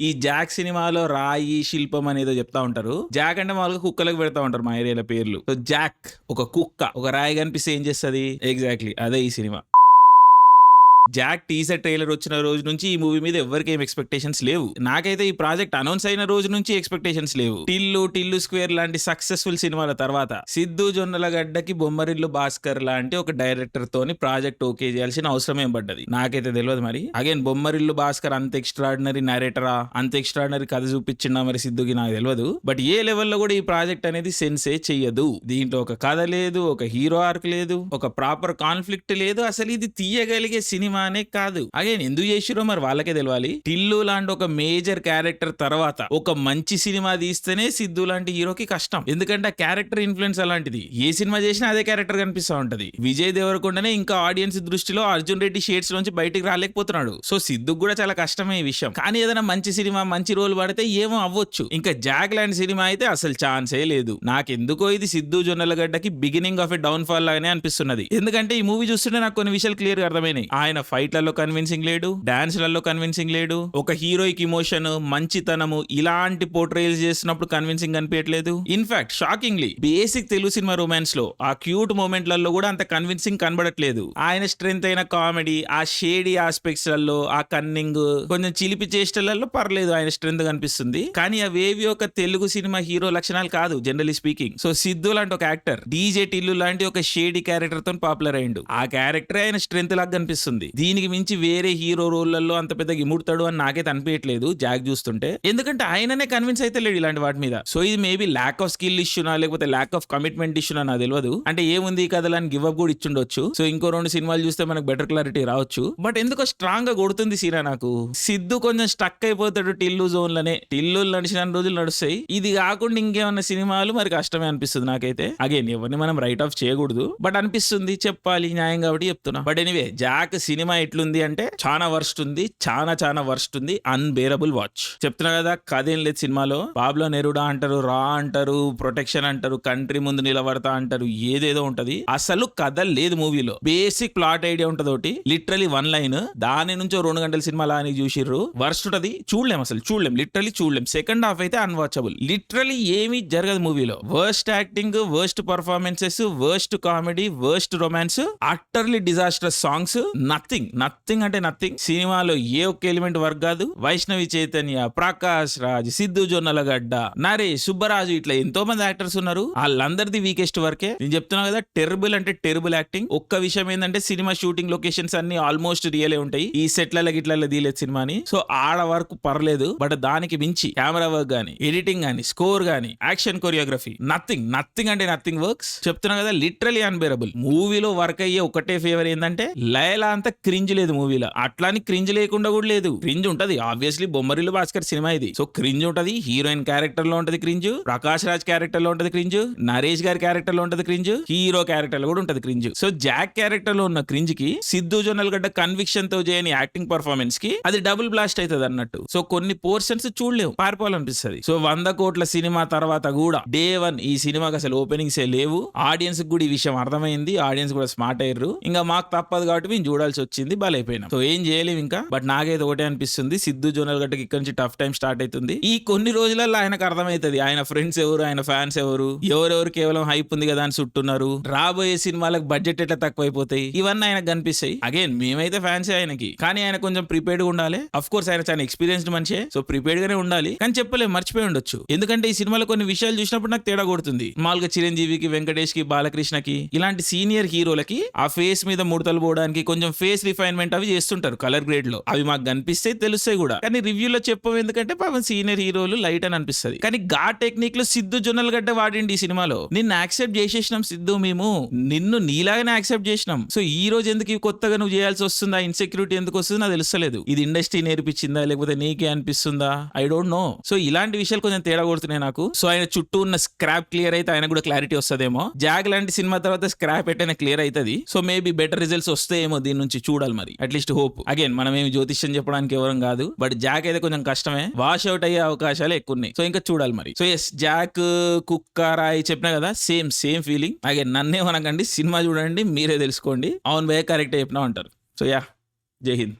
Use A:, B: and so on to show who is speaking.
A: ఈ జాక్ సినిమాలో రాయి శిల్పం అనేదో చెప్తా ఉంటారు. జాక్ అంటే మామూలుగా కుక్కలకు పెడతా ఉంటారు మా ఏరియాలో పేర్లు. సో జాక్ ఒక కుక్క, ఒక రాయి కనిపిస్తే ఏం చేస్తుంది? ఎగ్జాక్ట్లీ అదే ఈ సినిమా. జాక్ టీజర్ ట్రైలర్ వచ్చిన రోజు నుంచి ఈ మూవీ మీద ఎవరికి ఏం ఎక్స్పెక్టేషన్స్ లేవు. నాకైతే ఈ ప్రాజెక్ట్ అనౌన్స్ అయిన రోజు నుంచి ఎక్స్పెక్టేషన్స్ లేవు. టిల్లు స్క్వేర్ లాంటి సక్సెస్ఫుల్ సినిమాల తర్వాత సిద్ధు జొన్నలగడ్డకి బొమ్మరిల్లు భాస్కర్ లాంటి ఒక డైరెక్టర్ తోని ప్రాజెక్ట్ ఓకే చేయాల్సిన అవసరం ఏం పడ్డది నాకైతే తెలియదు. మరి అగైన్ బొమ్మరిల్లు భాస్కర్ అంత ఎక్స్ట్రాడినరీ నరేటరా, అంత ఎక్స్ట్రాడినరీ కథ చూపించిందా మరి సిద్ధుకి నాకు తెలియదు. బట్ ఏ లెవెల్లో కూడా ఈ ప్రాజెక్ట్ అనేది సెన్సే చెయ్యదు. దీంట్లో ఒక కథ లేదు, ఒక హీరో ఆర్క్ లేదు, ఒక ప్రాపర్ కాన్ఫ్లిక్ట్ లేదు. అసలు ఇది తీయగలిగే సినిమా అనే కాదు. అగైన్ ఎందుకు చేసిరో మరి వాళ్ళకే తెలియాలి. టిల్లు లాంటి ఒక మేజర్ క్యారెక్టర్ తర్వాత ఒక మంచి సినిమా తీస్తేనే సిద్ధు లాంటి హీరోకి కష్టం. ఎందుకంటే ఆ క్యారెక్టర్ ఇన్ఫ్లుయెన్స్ అలాంటిది. ఏ సినిమా చేసినా అదే క్యారెక్టర్ కనిపిస్తా ఉంటది. విజయ్ దేవరకొండనే ఇంకా ఆడియన్స్ దృష్టిలో అర్జున్ రెడ్డి షేడ్స్ నుంచి బయటికి రాలేకపోతున్నాడు. సో సిద్ధుకు కూడా చాలా కష్టమే ఈ విషయం. కానీ ఏదైనా మంచి సినిమా మంచి రోల్ పడితే ఏమో అవ్వచ్చు. ఇంకా జాక్ లాంటి సినిమా అయితే అసలు ఛాన్సే లేదు. నాకెందుకో ఇది సిద్ధు జొన్నలగడ్డకి beginning of a downfall లాగానే అనిపిస్తున్నది. ఎందుకంటే ఈ మూవీ చూస్తుంటే నాకు కొన్ని విషయాలు క్లియర్ గా అర్థమైనాయి. ఆయన ఫైట్లలో కన్విన్సింగ్ లేడు, డాన్స్లలో కన్విన్సింగ్ లేడు, ఒక హీరోయిక్ ఇమోషన్ మంచితనము ఇలాంటి పోర్ట్రేల్స్ చేస్తున్నప్పుడు కన్విన్సింగ్ అనిపించట్లేదు. In fact shockingly basic Telugu cinema romance లో ఆ క్యూట్ మూమెంట్లలో కూడా అంత కన్విన్సింగ్ కనబడట్లేదు. ఆయన స్ట్రెంత్ అయిన కామెడీ, ఆ షేడీ ఆస్పెక్ట్స్ లలో, ఆ కన్నింగ్, కొంచెం చిలిపి చేష్టలలో పర్లేదు ఆయన స్ట్రెంత్ కనిపిస్తుంది. కానీ అవేవి ఒక తెలుగు సినిమా హీరో లక్షణాలు కాదు జనరలీ స్పీకింగ్. సో సిద్ధు లాంటి ఒక యాక్టర్ డీజే టిల్లు లాంటి ఒక షేడీ క్యారెక్టర్ తో పాపులర్ అయ్యిండు. ఆ క్యారెక్టర్ ఆయన స్ట్రెంత్ లాగా కనిపిస్తుంది. దీనికి మించి వేరే హీరో రోళ్లలో అంత పెద్దగా ఇముడతాడు అని నాకైతే అనిపించట్లేదు జాక్ చూస్తుంటే. ఎందుకంటే ఆయననే కన్విన్స్ అయితే లేడు ఇలాంటి వాటి మీద. సో ఇది మేబీ ల్యాక్ ఆఫ్ స్కిల్ ఇష్యూనా లేకపోతే ల్యాక్ ఆఫ్ కమిట్మెంట్ ఇష్యూనా నాకు తెలియదు. అంటే ఏముంది ఈ కథలో అని గివ్ అప్ కూడా ఇచ్చుండొచ్చు. సో ఇంకో 2 సినిమాలు చూస్తే మనకు బెటర్ క్లారిటీ రావచ్చు. బట్ ఎందుకో స్ట్రాంగ్ గా కొడుతుంది సీనా నాకు. సిద్ధు కొంచెం స్టక్ అయిపోతాడు టిల్లు జోన్ లోనే. టిల్లు నడిచిన రోజులు నడుస్తాయి. ఇది కాకుండా ఇంకేమన్నా సినిమాలు మరి కష్టమే అనిపిస్తుంది నాకైతే. అగైన్ ఎవరిని మనం రైట్ ఆఫ్ చేయకూడదు, బట్ అనిపిస్తుంది చెప్పాలి న్యాయం కాబట్టి చెప్తున్నా. బట్ ఎనీవే జాక్ సినిమా ఎట్లుంది అంటే చాలా వర్స్ట్ ఉంది, చాలా వర్స్ట్ ఉంది. Unbearable watch. చెప్తున్నా కదా కథ ఏం లేదు సినిమాలో. పాబ్లో నెరుడా అంటారు, రా అంటారు, ప్రొటెక్షన్ అంటారు, కంట్రీ ముందు నిలబడతా అంటారు, ఏదేదో ఉంటది. అసలు కథ లేదు మూవీలో. బేసిక్ ప్లాట్ ఐడియా ఉంటది ఒకటి, లిటరలీ 1 లైన్. దాని నుంచి 2 గంటల సినిమా లాని చూసిర్రు. వర్స్ట్ ఉంటది, చూడలేం, అసలు చూడలేం, లిటరలీ చూడలేం. సెకండ్ హాఫ్ అయితే అన్వాచబుల్. లిటరలీ ఏమీ జరగదు మూవీలో. Worst acting, worst performances, worst comedy, worst romance, utterly disasters songs, nothing అంటే నథింగ్. సినిమాలో ఏ ఒక్క ఎలిమెంట్ వర్క్ కాదు. వైష్ణవి చైతన్య, ప్రకాష్ రాజ్, సిద్ధు జొన్నలగడ్డ, నరేష్, సుబ్బరాజు ఇట్లా ఎంతో మంది యాక్టర్స్ ఉన్నారు. వాళ్ళందరిది వీకెస్ట్ వర్కే. నేను చెప్తున్నా కదా టెర్బుల్ అంటే టెర్బుల్ యాక్టింగ్. ఒక్క విషయం ఏంటంటే సినిమా షూటింగ్ లొకేషన్స్ అన్ని ఆల్మోస్ట్ రియలే ఉంటాయి. ఈ సెట్లలో గిట్లలో తీయలేదు సినిమాని. సో ఆడ వరకు పర్లేదు. బట్ దానికి మించి కెమెరా వర్క్ గానీ, ఎడిటింగ్ గానీ, స్కోర్ గానీ, యాక్షన్ కొరియోగ్రఫీ నథింగ్ అంటే నథింగ్ వర్క్స్. చెప్తున్నా కదా లిటరలీ అన్బేరబుల్. మూవీలో వర్క్ అయ్యే ఒకటే ఫేవర్ ఏంటంటే లైలా అంతా క్రింజ్ లేదు మూవీలో. అట్లాని క్రింజ్ లేకుండా కూడా లేదు. క్రింజ్ ఉంటది ఆబ్వియస్లీ, బొమ్మరిల్లు భాస్కర్ సినిమా ఇది. సో క్రింజ్ ఉంటది. హీరోయిన్ క్యారెక్టర్ లో ఉంటది క్రింజ్, ప్రకాష్ రాజ్ క్యారెక్టర్ లో ఉంటది క్రింజ్, నరేష్ గారి క్యారెక్టర్ లో ఉంటది క్రింజ్, హీరో క్యారెక్టర్ లో కూడా ఉంటది క్రింజ్. సో జాక్ క్యారెక్టర్ లో ఉన్న క్రింజ్ కి సిద్ధు జొన్నలగడ్డ కన్విక్షన్ తో చేయని యాక్టింగ్ పర్ఫార్మెన్స్ కి అది డబుల్ బ్లాస్ట్ అవుతుంది అన్నట్టు. సో కొన్ని పోర్షన్స్ చూడలేవు, పారిపోవాలనిపిస్తుంది. సో 100 కోట్ల సినిమా తర్వాత కూడా డే 1 ఈ సినిమాకి అసలు ఓపెనింగ్స్ ఏ లేవు. ఆడియన్స్ కూడా ఈ విషయం అర్థమైంది. ఆడియన్స్ కూడా స్మార్ట్ అయ్యారు. ఇంకా మాకు తప్పదు కాబట్టి మేము చూడాల్సి వచ్చింది. బలైపోయినాం. సో ఏం చేయలేము ఇంకా. బట్ నాకైతే ఒకటే అనిపిస్తుంది, సిద్ధు జొన్నలగడ్డకి ఇక్కడ నుంచి టఫ్ టైం స్టార్ట్ అవుతుంది. ఈ కొన్ని రోజులలో ఆయనకు అర్థమవుతుంది ఆయన ఫ్రెండ్స్ ఎవరు, ఆయన ఫ్యాన్స్ ఎవరెవరు కేవలం హైప్ ఉంది కదా అని చుట్టున్నారు. రాబోయే సినిమాలకు బడ్జెట్ ఎట్లా తక్కువైపోతాయి, ఇవన్నీ ఆయనకు కనిపిస్తాయి. అగైన్ మేమైతే ఫ్యాన్సే ఆయనకి. కానీ ఆయన కొంచెం ప్రిపేర్డ్ గా ఉండాలి. అఫ్ కోర్స్ ఆయన చాలా ఎక్స్పీరియన్స్డ్ మనిషే. సో ప్రిపేర్డ్ గానే ఉండాలి. కానీ చెప్పలేం, మర్చిపోయి ఉండొచ్చు. ఎందుకంటే ఈ సినిమాలో కొన్ని విషయాలు చూసినప్పుడు నాకు తేడా కొడుతుంది. మామూలుగా చిరంజీవికి, వెంకటేష్ కి, బాలకృష్ణకి ఇలాంటి సీనియర్ హీరోలకి ఆ ఫేస్ మీద ముడతలు పోవడానికి కొంచెం ఫేస్ రిఫైన్మెంట్ అవి చేస్తుంటారు కలర్ గ్రేడ్ లో. అవి మాకు కనిపిస్తే తెలుస్తాయి కూడా. కానీ రివ్యూలో చెప్పం ఎందుకంటే పాపం సీనియర్ హీరోలు లైట్ అని అనిపిస్తుంది. కానీ గా టెక్నిక్ లో సిద్ధు జొన్నలగడ్డ వాడిండి ఈ సినిమాలో. నిన్ను యాక్సెప్ట్ చేసేసినాం సిద్ధు, మేము నిన్ను నీలాగానే యాక్సెప్ట్ చేసినాం. సో ఈ రోజు ఎందుకు కొత్తగా నువ్వు చేయాల్సి వస్తుందా, ఇన్సెక్యూరిటీ ఎందుకు వస్తుందో నాకు తెలుస్తలేదు. ఇది ఇండస్ట్రీ నేర్పించిందా లేకపోతే నీకే అనిపిస్తుందా, ఐ డోంట్ నో. సో ఇలాంటి విషయాలు కొంచెం తేడా కొడుతున్నాయి నాకు. సో ఆయన చుట్టూ ఉన్న స్క్రాప్ క్లియర్ అయితే ఆయన కూడా క్లారిటీ వస్తుందేమో. జాగ్ లాంటి సినిమా తర్వాత స్క్రాప్ ఎట్టైనా క్లియర్ అవుతుంది. సో మేబీ బెటర్ రిజల్ట్స్ వస్తాయేమో దీని నుంచి, చూడాలి మరి. At least hope. అగైన్ మనం ఏమి జ్యోతిష్యం చెప్పడానికి ఎవరం కాదు. బట్ జాక్ అయితే కొంచెం కష్టమే, వాష్ అవుట్ అయ్యే అవకాశాలు ఎక్కువ ఉన్నాయి. సో ఇంకా చూడాలి మరి. సో ఎస్ జాక్, కుక్క, రాయి చెప్పినా కదా సేమ్ ఫీలింగ్. అగైన్ నన్నేమనకండి, సినిమా చూడండి మీరే తెలుసుకోండి. అవును భయ కరెక్ట్ చెప్పినా అంటారు. సో యా, జై హింద్.